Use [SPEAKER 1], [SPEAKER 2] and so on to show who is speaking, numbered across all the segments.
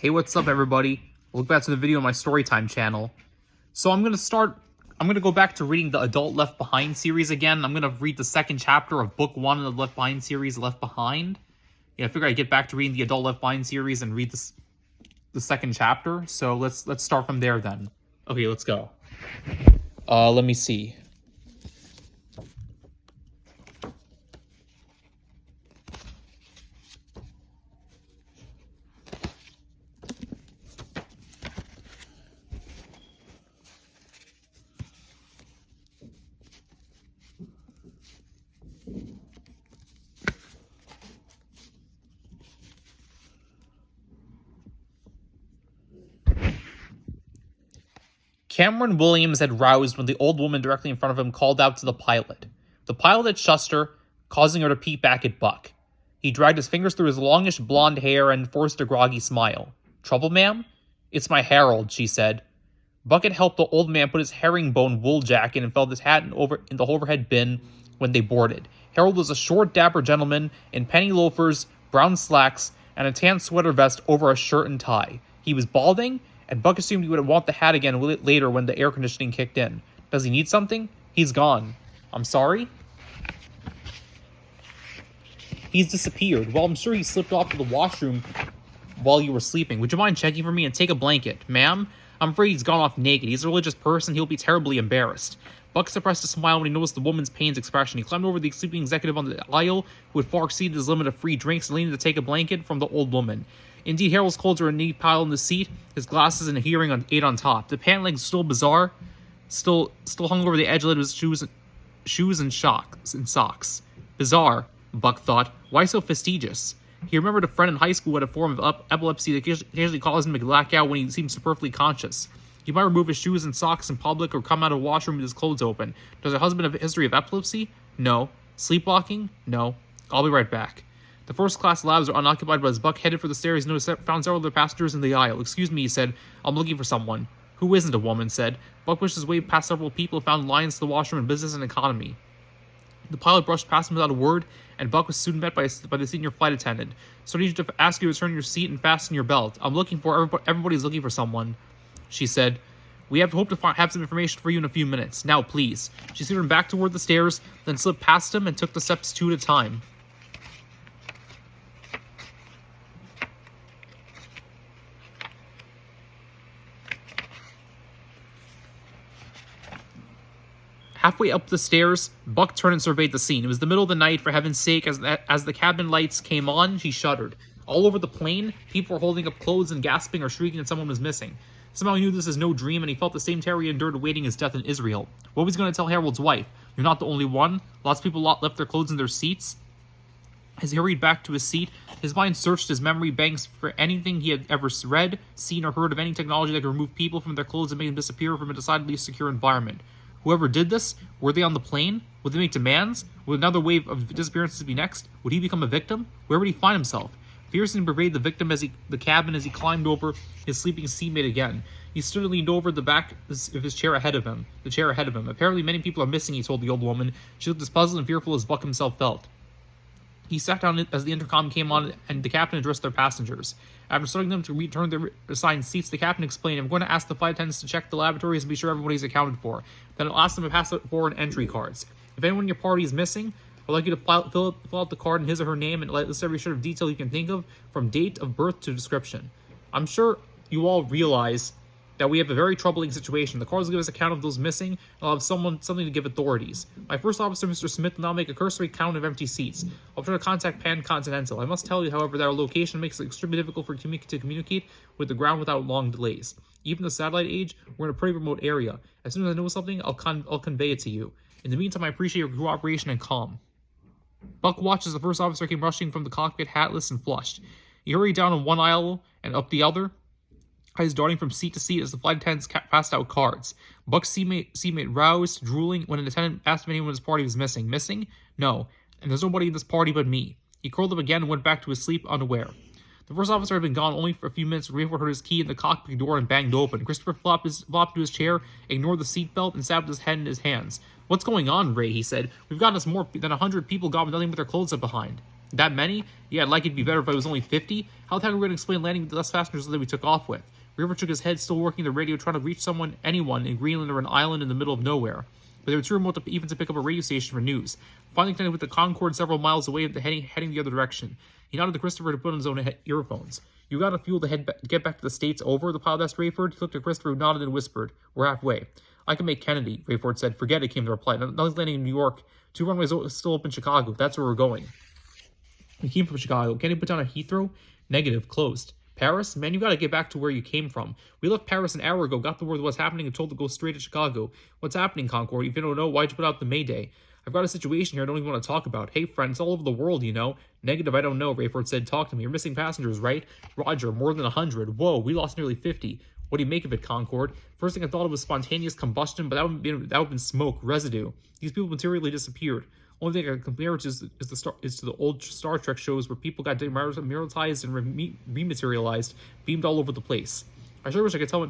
[SPEAKER 1] Hey, what's up everybody? Welcome back to the video on my Storytime channel. So I'm gonna go back to reading the Adult Left Behind series again. I'm gonna read the second chapter of book 1 of the Left Behind series, Left Behind. Yeah, I figured I'd get back to reading the Adult Left Behind series and read the second chapter. So let's start from there then. Okay, let's go. Let me see. Cameron Williams had roused when the old woman directly in front of him called out to the pilot. The pilot had shushed her, causing her to peek back at Buck. He dragged his fingers through his longish blonde hair and forced a groggy smile. "Trouble, ma'am?" "It's my Harold," she said. Buck had helped the old man put his herringbone wool jacket and filled his hat in the overhead bin when they boarded. Harold was a short, dapper gentleman in penny loafers, brown slacks, and a tan sweater vest over a shirt and tie. He was balding, and Buck assumed he would want the hat again later when the air conditioning kicked in. Does he need something? He's gone. I'm sorry? He's disappeared. Well, I'm sure he slipped off to the washroom while you were sleeping. Would you mind checking for me and take a blanket? Ma'am? I'm afraid he's gone off naked. He's a religious person. He'll be terribly embarrassed. Buck suppressed a smile when he noticed the woman's pained expression. He climbed over the sleeping executive on the aisle, who had far exceeded his limit of free drinks, and leaned to take a blanket from the old woman. Indeed, Harold's clothes were a neat pile in the seat, his glasses and hearing aid on top. The pant legs still bizarre, still hung over the edge of his shoes and socks. Bizarre, Buck thought. Why so fastidious? He remembered a friend in high school who had a form of epilepsy that occasionally caused him to black out when he seemed superfluously conscious. He might remove his shoes and socks in public or come out of a washroom with his clothes open. Does her husband have a history of epilepsy? No. Sleepwalking? No. I'll be right back. The first-class labs were unoccupied, but as Buck headed for the stairs, he found several other passengers in the aisle. "Excuse me," he said. "I'm looking for someone." "Who isn't?" a woman said. Buck pushed his way past several people and found lines to the washroom in business and economy. The pilot brushed past him without a word, and Buck was soon met by the senior flight attendant. "So I need to ask you to turn your seat and fasten your belt. I'm looking for everybody's looking for someone," she said. "We have hoped to have some information for you in a few minutes. Now, please." She steered him back toward the stairs, then slipped past him and took the steps 2 at a time. Halfway up the stairs, Buck turned and surveyed the scene. It was the middle of the night, for heaven's sake. As the cabin lights came on, he shuddered. All over the plane, people were holding up clothes and gasping or shrieking that someone was missing. Somehow he knew this was no dream, and he felt the same terror he endured awaiting his death in Israel. What was he going to tell Harold's wife? "You're not the only one. Lots of people left their clothes in their seats." As he hurried back to his seat, his mind searched his memory banks for anything he had ever read, seen, or heard of any technology that could remove people from their clothes and make them disappear from a decidedly secure environment. Whoever did this, were they on the plane? Would they make demands? Would another wave of disappearances be next? Would he become a victim? Where would he find himself? Fear seemed to pervade the cabin as he climbed over his sleeping seatmate again. He stood and leaned over the back of his chair ahead of him. Apparently many people are missing, he told the old woman. She looked as puzzled and fearful as Buck himself felt. He sat down as the intercom came on and the captain addressed their passengers. After starting them to return their assigned seats, the captain explained, "I'm going to ask the flight attendants to check the lavatories and be sure everybody's accounted for. Then I'll ask them to pass forward entry cards. If anyone in your party is missing, I'd like you to fill out the card in his or her name and list every sort of detail you can think of, from date of birth to description. I'm sure you all realize that we have a very troubling situation. The cards will give us a count of those missing, and I'll have something to give authorities. My first officer, Mr. Smith, will now make a cursory count of empty seats. I'll try to contact Pan Continental. I must tell you, however, that our location makes it extremely difficult to communicate with the ground without long delays. Even in the satellite age, we're in a pretty remote area. As soon as I know something, I'll convey it to you. In the meantime, I appreciate your cooperation and calm." Buck watched as the first officer came rushing from the cockpit, hatless and flushed. He hurried down one aisle and up the other, eyes darting from seat to seat as the flight attendants passed out cards. Buck's seatmate roused, drooling, when an attendant asked if anyone in his party was missing. "Missing? No. And there's nobody in this party but me." He curled up again and went back to his sleep, unaware. The first officer had been gone only for a few minutes when Rayford heard his key in the cockpit door and banged open. Christopher flopped to his chair, ignored the seatbelt, and sat with his head in his hands. "What's going on, Ray?" he said. "We've gotten us more than 100 people gone with nothing but their clothes left behind." That many? Yeah, I'd like it'd be better if it was only 50. How the heck are we going to explain landing with less passengers than we took off with? Rayford shook his head, still working the radio, trying to reach anyone in Greenland or an island in the middle of nowhere. But they were too remote even to pick up a radio station for news. Finally connected with the Concorde several miles away, heading the other direction. He nodded to Christopher to put on his own earphones. "You got enough fuel to get back to the States over?" the pilot asked Rayford. He looked at Christopher, who nodded and whispered, "We're halfway." "I can make Kennedy," Rayford said. "Forget it," came the reply. "Nothing's landing in New York. 2 runways still open in Chicago. That's where we're going." "We came from Chicago. Can you put down a Heathrow?" "Negative. Closed." "Paris? Man, you gotta get back to where you came from. We left Paris an hour ago, got the word of what's happening, and told to go straight to Chicago. What's happening, Concorde? If you don't know, why'd you put out the Mayday?" "I've got a situation here I don't even want to talk about." "Hey, friend, it's all over the world, you know." "Negative, I don't know," Rayford said. "Talk to me. You're missing passengers, right?" "Roger, more than 100. Whoa, we lost nearly 50. What do you make of it, Concorde?" "First thing I thought it was spontaneous combustion, but that would have been smoke, residue. These people materially disappeared. Only thing I can compare it to is to the old Star Trek shows where people got dematerialized and rematerialized, beamed all over the place. I sure wish I could tell my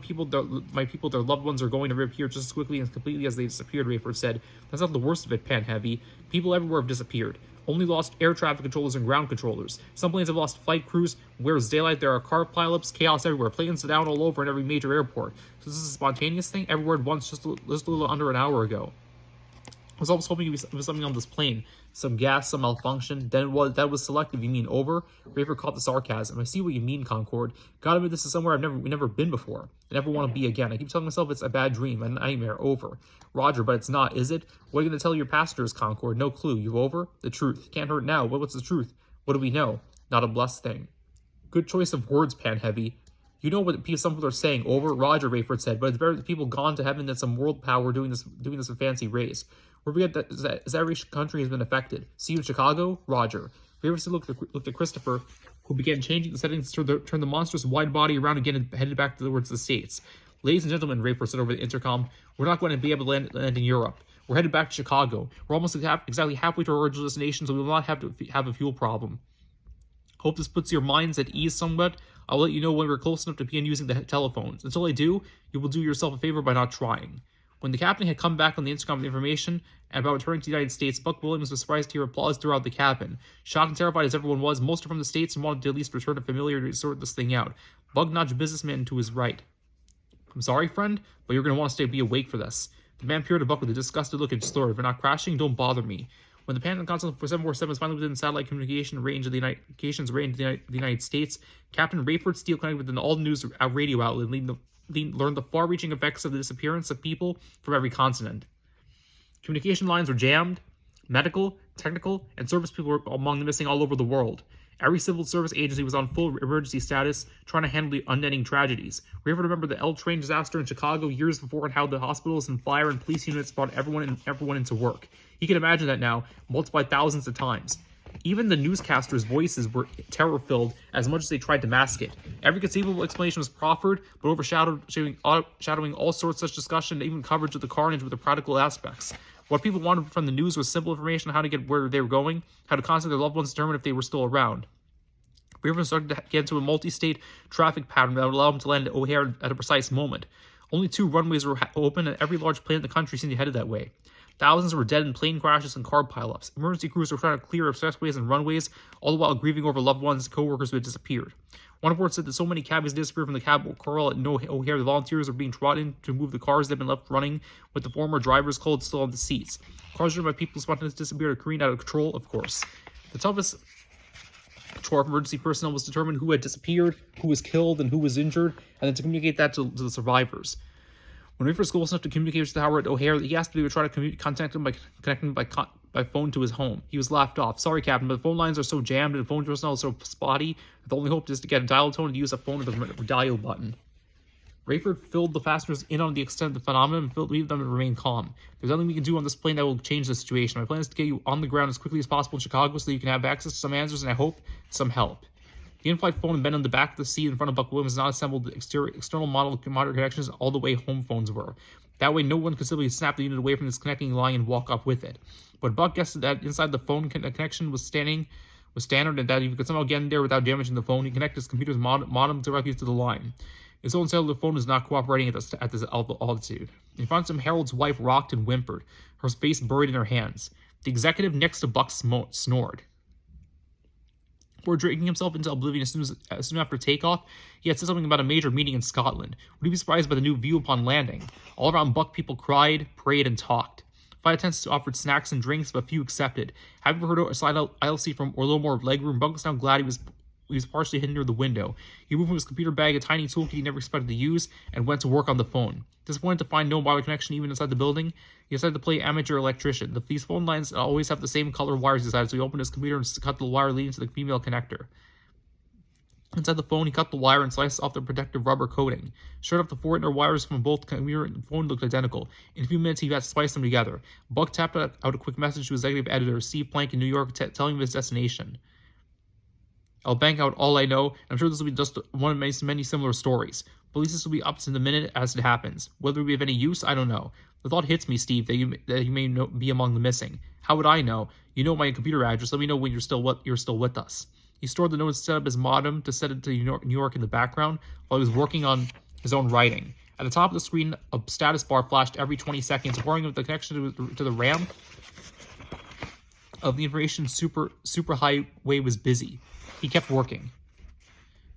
[SPEAKER 1] people their loved ones are going to reappear just as quickly and completely as they disappeared," Rayford said. "That's not the worst of it, Pan Heavy. People everywhere have disappeared. Only lost air traffic controllers and ground controllers. Some planes have lost flight crews. Where's daylight? There are car pileups, chaos everywhere. Planes are down all over in every major airport. So this is a spontaneous thing? Everywhere at once just a little under an hour ago. I was almost hoping it was something on this plane. Some gas, some malfunction. Then that was selective. You mean over?" Rayford caught the sarcasm. "I see what you mean, Concorde. Gotta admit, this is somewhere we've never been before. I never want to be again. I keep telling myself it's a bad dream, a nightmare, over." "Roger, but it's not, is it? What are you going to tell your passengers, Concorde? No clue. You over?" "The truth. Can't hurt now. What's the truth?" "What do we know?" "Not a blessed thing." "Good choice of words, Pan Heavy. You know what some people are saying, over?" "Roger," Rayford said, "but it's better that people gone to heaven than some world power doing this in fancy race. We forget that every country has been affected. See you in Chicago?" "Roger." Rayford looked at Christopher, who began changing the settings to turn the monstrous wide body around again and headed back towards the States. "Ladies and gentlemen," Rayford said over the intercom, "we're not going to be able to land in Europe. We're headed back to Chicago. We're almost exactly halfway to our original destination, so we will not have to have a fuel problem. Hope this puts your minds at ease somewhat. I'll let you know when we're close enough to begin using the telephones. Until I do, you will do yourself a favor by not trying." When the captain had come back on the intercom with information about returning to the United States, Buck Williams was surprised to hear applause throughout the cabin. Shocked and terrified as everyone was, most are from the States and wanted to at least return to familiarity to sort this thing out. Buck nudged businessman to his right. "I'm sorry, friend, but you're going to want to be awake for this." The man peered at Buck with a disgusted look and slurred, "If you're not crashing, don't bother me." When the Pan Console for 747 was finally within satellite communication range of the United States, Captain Rayford Steele connected with an all-news radio outlet, learned the far-reaching effects of the disappearance of people from every continent. Communication lines were jammed. Medical, technical, and service people were among the missing all over the world. Every civil service agency was on full emergency status, trying to handle the unending tragedies. Rayford remembered the L train disaster in Chicago years before and how the hospitals and fire and police units brought everyone into work. He could imagine that now, multiplied thousands of times. Even the newscasters' voices were terror-filled as much as they tried to mask it. Every conceivable explanation was proffered, but overshadowing all sorts of such discussion and even coverage of the carnage with the practical aspects. What people wanted from the news was simple information on how to get where they were going, how to contact their loved ones, determine if they were still around. Rayford started to get into a multi-state traffic pattern that would allow them to land at O'Hare at a precise moment. Only 2 runways were open, and every large plane in the country seemed headed that way. Thousands were dead in plane crashes and car pileups. Emergency crews were trying to clear expressways and runways, all the while grieving over loved ones and co-workers who had disappeared. One report said that so many cabbies disappeared from the cab corral at O'Hare, the volunteers were being trotted in to move the cars that had been left running with the former driver's clothes still on the seats. Cars driven by people spontaneously disappeared or careened out of control, of course. The toughest chore of emergency personnel was to determine who had disappeared, who was killed, and who was injured, and then to communicate that to the survivors. When Rayford was close enough to communicate with the tower at O'Hare, he asked if they would try to contact him by connecting by phone to his home. He was laughed off. "Sorry, Captain, but the phone lines are so jammed and the phone personnel is so spotty that the only hope is to get a dial tone and use a phone with a dial button." Rayford filled the passengers in on the extent of the phenomenon and leave them to remain calm. "There's nothing we can do on this plane that will change the situation. My plan is to get you on the ground as quickly as possible in Chicago so that you can have access to some answers and, I hope, some help." The in-flight phone had been on the back of the seat in front of Buck Williams, not assembled the external model connections all the way home phones were. That way, no one could simply snap the unit away from this connecting line and walk off with it. But Buck guessed that inside the phone connection was standard, and that if he could somehow get in there without damaging the phone, he could connect his computer's modem directly to the line. His own cellular phone was not cooperating at this altitude. In front of him, Harold's wife rocked and whimpered, her face buried in her hands. The executive next to Buck snored. Before drinking himself into oblivion soon after takeoff, he had said something about a major meeting in Scotland. Would he be surprised by the new view upon landing? All around Buck, people cried, prayed, and talked. Flight attendants offered snacks and drinks, but few accepted. Having heard a side aisle seat from or a little more legroom, Buck was now glad he was partially hidden near the window. He moved from his computer bag a tiny toolkit he never expected to use and went to work on the phone. Disappointed to find no wireless connection even inside the building, he decided to play amateur electrician. These phone lines always have the same color wires inside, so he opened his computer and cut the wire leading to the female connector. Inside the phone, he cut the wire and sliced off the protective rubber coating. Shut off the 4 inner wires from both computer and phone looked identical. In a few minutes, he had to splice them together. Buck tapped out a quick message to his executive editor, Steve Plank in New York, telling him his destination. I'll bank out all I know, and I'm sure this will be just one of many similar stories. Police will be up to the minute as it happens. Whether it will be of any use, I don't know. The thought hits me, Steve, that you may be among the missing. How would I know? You know my computer address. Let me know when you're still with us. He stored the note and set up his modem to set it to New York in the background while he was working on his own writing. At the top of the screen, a status bar flashed every 20 seconds, warning of the connection to the RAM of the information superhighway was busy. He kept working.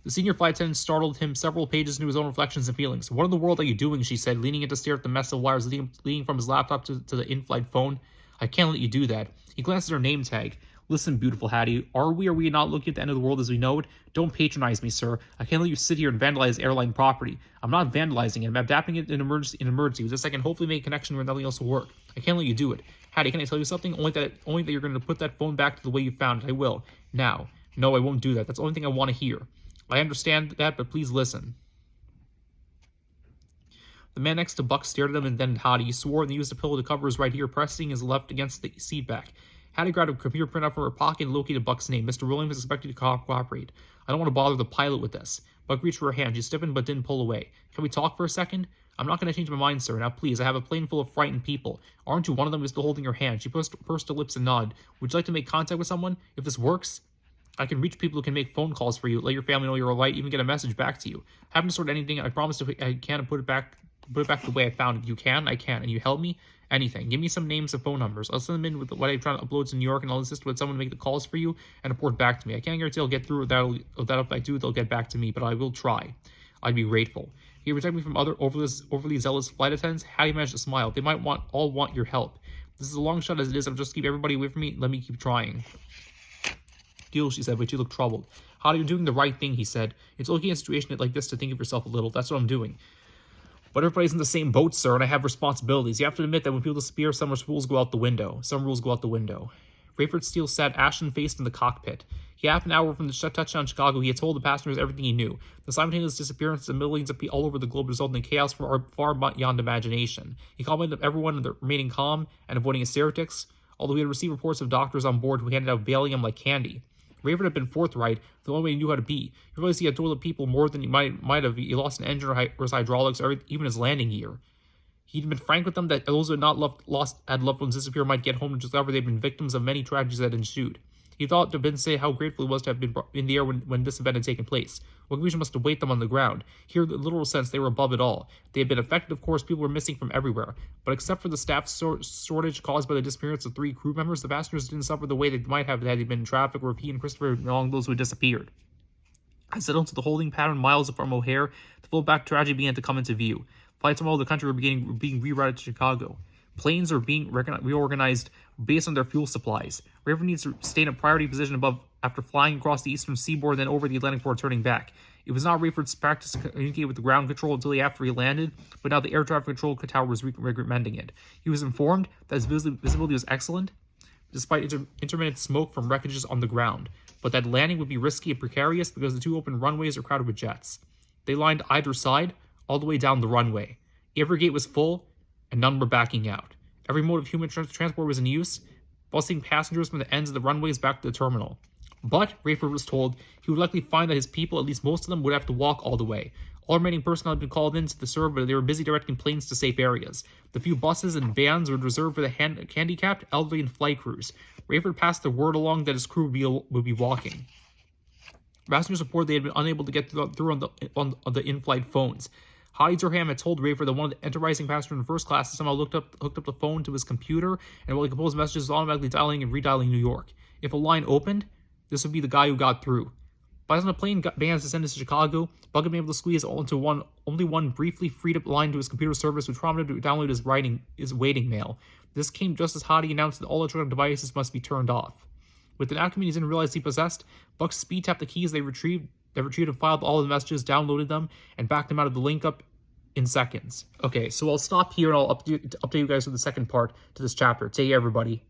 [SPEAKER 1] The senior flight attendant startled him several pages into his own reflections and feelings. What in the world are you doing, she said, leaning in to stare at the mess of wires leading from his laptop to the in-flight phone. I can't let you do that. He glanced at her name tag. Listen, beautiful Hattie, are we not looking at the end of the world as we know it? Don't patronize me, sir. I can't let you sit here and vandalize airline property. I'm not vandalizing it. I'm adapting it in emergency. With this, I can hopefully make a connection where nothing else will work. I can't let you do it. Hattie, can I tell you something? Only that you're going to put that phone back to the way you found it. I will. Now. No, I won't do that. That's the only thing I want to hear. I understand that, but please listen. The man next to Buck stared at him and then at Hattie. He swore and used a pillow to cover his right ear, pressing his left against the seat back. Hattie grabbed a computer printout from her pocket and located Buck's name. Mr. Williams is expected to cooperate. I don't want to bother the pilot with this. Buck reached for her hand. She stiffened but didn't pull away. Can we talk for a second? I'm not going to change my mind, sir. Now, please, I have a plane full of frightened people. Aren't you one of them who's still holding your hand? She pursed her lips and nodded. Would you like to make contact with someone? If this works, I can reach people who can make phone calls for you, let your family know you're alright, even get a message back to you. I haven't stored anything. I promise if I can put it back the way I found it. You can, I can. And you help me? Anything. Give me some names and phone numbers. I'll send them in with what I'm trying to upload to New York, and I'll insist with someone to make the calls for you and report back to me. I can't guarantee I'll get through that if I do, they'll get back to me, but I will try. I'd be grateful. Can you protect me from other overly zealous flight attendants? How do you manage to smile? They might all want your help. This is a long shot as it is. I'll just keep everybody away from me. Let me keep trying. Deal, she said, but you look troubled. How you're doing the right thing, he said. It's okay in a situation like this to think of yourself a little. That's what I'm doing. But everybody's in the same boat, sir, and I have responsibilities. You have to admit that when people disappear, some rules go out the window. Rayford Steele sat ashen-faced in the cockpit. Half an hour from the touchdown in Chicago, he had told the passengers everything he knew. The simultaneous disappearances of millions of people all over the globe resulted in chaos far beyond imagination. He commented everyone on remaining calm and avoiding hysterics, although he had received reports of doctors on board who handed out Valium like candy. Rayford had been forthright, the only way he knew how to be. He realized he had told the people more than he might have. He lost an engine or his hydraulics or even his landing gear. He'd been frank with them that those who had not had loved ones disappear might get home and discover they'd been victims of many tragedies that ensued. He thought to Ben say how grateful he was to have been in the air when this event had taken place. What confusion must await them on the ground. Here, in the literal sense, they were above it all. They had been affected, of course, people were missing from everywhere. But except for the staff shortage caused by the disappearance of 3 crew members, the passengers didn't suffer the way they might have had they been in traffic or if he and Christopher were among those who had disappeared. As settled into the holding pattern miles from O'Hare, the full-back tragedy began to come into view. Flights from all over the country were being rerouted to Chicago. Planes are being reorganized based on their fuel supplies. Rayford needs to stay in a priority position above after flying across the eastern seaboard, then over the Atlantic before turning back. It was not Rayford's practice to communicate with the ground control until after he landed, but now the air traffic control tower was recommending it. He was informed that his visibility was excellent, despite intermittent smoke from wreckages on the ground, but that landing would be risky and precarious because the 2 open runways are crowded with jets. They lined either side, all the way down the runway. Every gate was full, and none were backing out. Every mode of human transport was in use, busing passengers from the ends of the runways back to the terminal. But, Rayford was told, he would likely find that his people, at least most of them, would have to walk all the way. All remaining personnel had been called in to serve, but they were busy directing planes to safe areas. The few buses and vans were reserved for the handicapped, elderly, and flight crews. Rayford passed the word along that his crew would be walking. Passengers reported they had been unable to get through on the in-flight phones. Hattie Durham had told Rayford that one of the enterprising passengers in first class had somehow hooked up the phone to his computer, and while he composed messages, was automatically dialing and redialing New York. If a line opened, This would be the guy who got through. Buys on a plane, Bands descended to Chicago. Buck had been able to squeeze all into only one briefly freed up line to his computer service, which prompted him to download his waiting mail. This came just as Hottie announced that all electronic devices must be turned off. With an Acme he didn't realize he possessed, Buck speed tapped the keys they retrieved and filed all the messages, downloaded them, and backed them out of the link up in seconds. Okay, so I'll stop here and I'll update you guys with the second part to this chapter. Take care, everybody.